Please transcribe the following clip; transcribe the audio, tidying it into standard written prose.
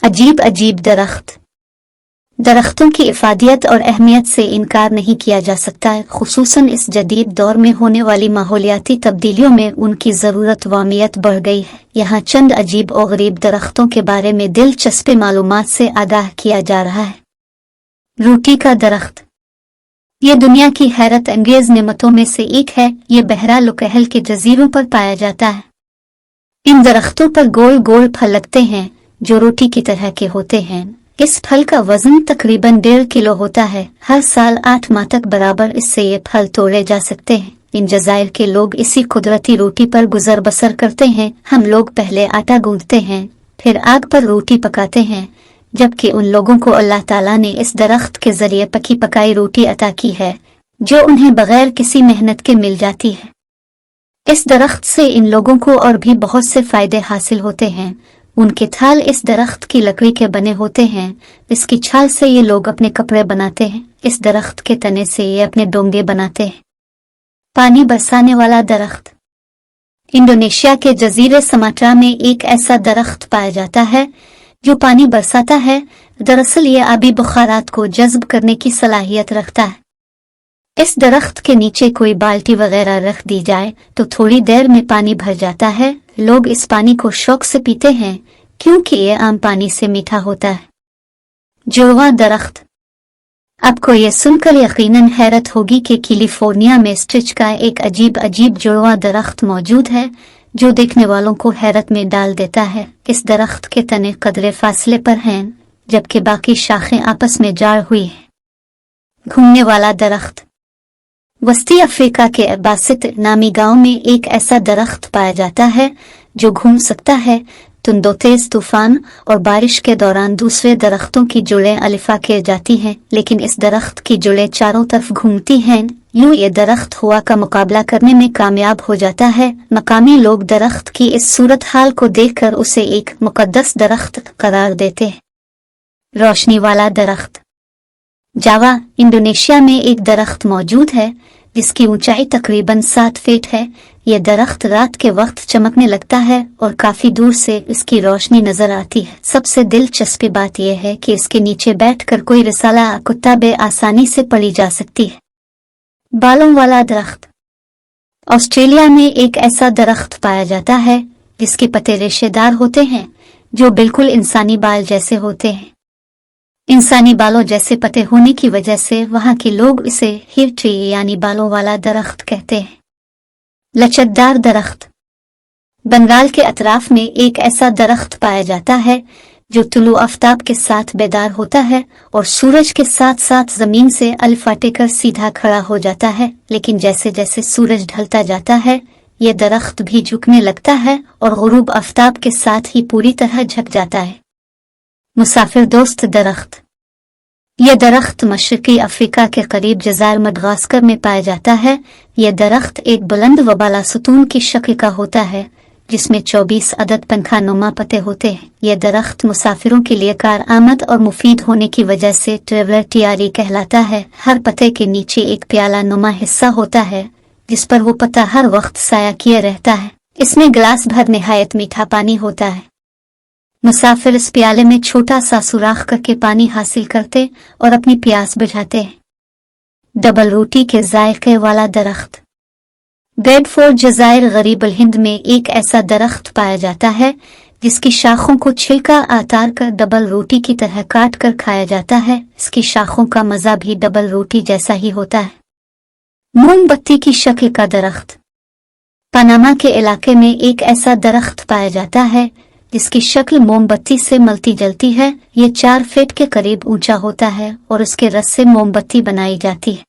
अजीब अजीब दरख्तों की इफादियत और अहमियत से इनकार नहीं किया जा सकता है, खुसूसन इस जदीद दौर में होने वाली माहौलियाती तब्दीलियों में उनकी ज़रूरत व अहमियत बढ़ गई है। यहाँ चंद अजीब और गरीब दरख्तों के बारे में दिलचस्प मालूमात से आगाह किया जा रहा है। रोटी का दरख्त ये दुनिया की हैरत अंगेज नेमतों में से एक है। ये बहरा लुकहल के जजीरों पर पाया जाता है। इन दरख्तों पर गोल गोल फल लगते हैं जो रोटी की तरह के होते हैं। इस फल का वजन तकरीबन 1.5 किलो होता है। हर साल 8 माह तक बराबर इससे ये फल तोड़े जा सकते हैं। इन जजायर के लोग इसी कुदरती रोटी पर गुजर बसर करते हैं। हम लोग पहले आटा गूंथते हैं, फिर आग पर रोटी पकाते हैं, जबकि उन लोगों को अल्लाह ताला ने इस दरख्त के जरिए पकी पकाई रोटी अता की है जो उन्हें बगैर किसी मेहनत के मिल जाती है। इस दरख्त से इन लोगों को और भी बहुत से फायदे हासिल होते हैं। उनके थाल इस दरख्त की लकड़ी के बने होते हैं। इसकी छाल से ये लोग अपने कपड़े बनाते हैं। इस दरख्त के तने से ये अपने डोंगे बनाते हैं। पानी बरसाने वाला दरख्त इंडोनेशिया के जजीरे सुमात्रा में एक ऐसा दरख्त पाया जाता है जो पानी बरसाता है। दरअसल ये आबी बुखारात को जज्ब करने की सलाहियत रखता है। इस दरख्त के नीचे कोई बाल्टी वगैरह रख दी जाए तो थोड़ी देर में पानी भर जाता है। लोग इस पानी को शौक से पीते हैं क्योंकि ये आम पानी से मीठा होता है। जुड़वा दरख्त आपको ये सुनकर यकीनन हैरत होगी कि कैलिफोर्निया में स्ट्रिच का एक अजीब जुड़वा दरख्त मौजूद है जो देखने वालों को हैरत में डाल देता है। इस दरख्त के तने कदरे फासले पर हैं जबकि बाकी शाखें आपस में जाड़ हुई हैं। घूमने वाला दरख्त वस्ती अफ्रीका के अब्बासित नामी गांव में एक ऐसा दरख्त पाया जाता है जो घूम सकता है। तुंदो तेज तूफान और बारिश के दौरान दूसरे दरख्तों की जुड़ें अलिफा की जाती हैं, लेकिन इस दरख्त की जुड़ें चारों तरफ घूमती हैं। यूं ये दरख्त हवा का मुकाबला करने में कामयाब हो जाता है। मकामी लोग दरख्त की इस सूरत हाल को देखकर उसे एक मुकद्दस दरख्त करार देते हैं। रोशनी वाला दरख्त जावा इंडोनेशिया में एक दरख्त मौजूद है जिसकी ऊंचाई तकरीबन 7 फीट है। यह दरख्त रात के वक्त चमकने लगता है और काफी दूर से इसकी रोशनी नजर आती है। सबसे दिलचस्प बात यह है कि इसके नीचे बैठकर कोई रिसाला किताबें आसानी से पढ़ी जा सकती है। बालों वाला दरख्त ऑस्ट्रेलिया में एक ऐसा दरख्त पाया जाता है जिसके पत्ते रेशेदार होते हैं जो बिल्कुल इंसानी बाल जैसे होते हैं। इंसानी बालों जैसे पत्ते होने की वजह से वहां के लोग इसे हेयर ट्री यानी बालों वाला दरख्त कहते हैं। लचकदार दरख्त बंगाल के अतराफ में एक ऐसा दरख्त पाया जाता है जो तुलू आफ्ताब के साथ बेदार होता है और सूरज के साथ साथ जमीन से अलिफाटे कर सीधा खड़ा हो जाता है। लेकिन जैसे जैसे सूरज ढलता जाता है ये दरख्त भी झुकने लगता है और गुरूब आफ्ताब के साथ ही पूरी तरह झुक जाता है। मुसाफिर दोस्त दरख्त यह दरख्त मशरकी अफ्रीका के करीब जज़ायर मडगास्कर में पाया जाता है। यह दरख्त एक बुलंद व बाला सुतून की शक्ल का होता है जिसमें 24 अदद पंखानुमा पत्ते होते हैं। यह दरख्त मुसाफिरों के लिए कारआमद और मुफीद होने की वजह से ट्रेवलर टियारी कहलाता है। हर पत्ते के नीचे एक प्याला नुमा हिस्सा होता है जिस पर वो पत्ता हर वक्त साया किए रहता है। इसमें गिलास भर निहायत मीठा पानी होता है। मुसाफिर इस प्याले में छोटा सा सुराख करके पानी हासिल करते और अपनी प्यास बुझाते हैं। डबल रोटी के जायके वाला दरख्त बेडफोर्ड जज़ायर गरीबुल हिंद में एक ऐसा दरख्त पाया जाता है जिसकी शाखों को छिलका आतार कर डबल रोटी की तरह काट कर खाया जाता है। इसकी शाखों का मजा भी डबल रोटी जैसा ही होता है। मोमबत्ती की शक्ल का दरख्त पनामा के इलाके में एक ऐसा दरख्त पाया जाता है जिसकी शक्ल मोमबत्ती से मिलती जलती है। ये 4 फीट के करीब ऊंचा होता है और उसके रस से मोमबत्ती बनाई जाती है।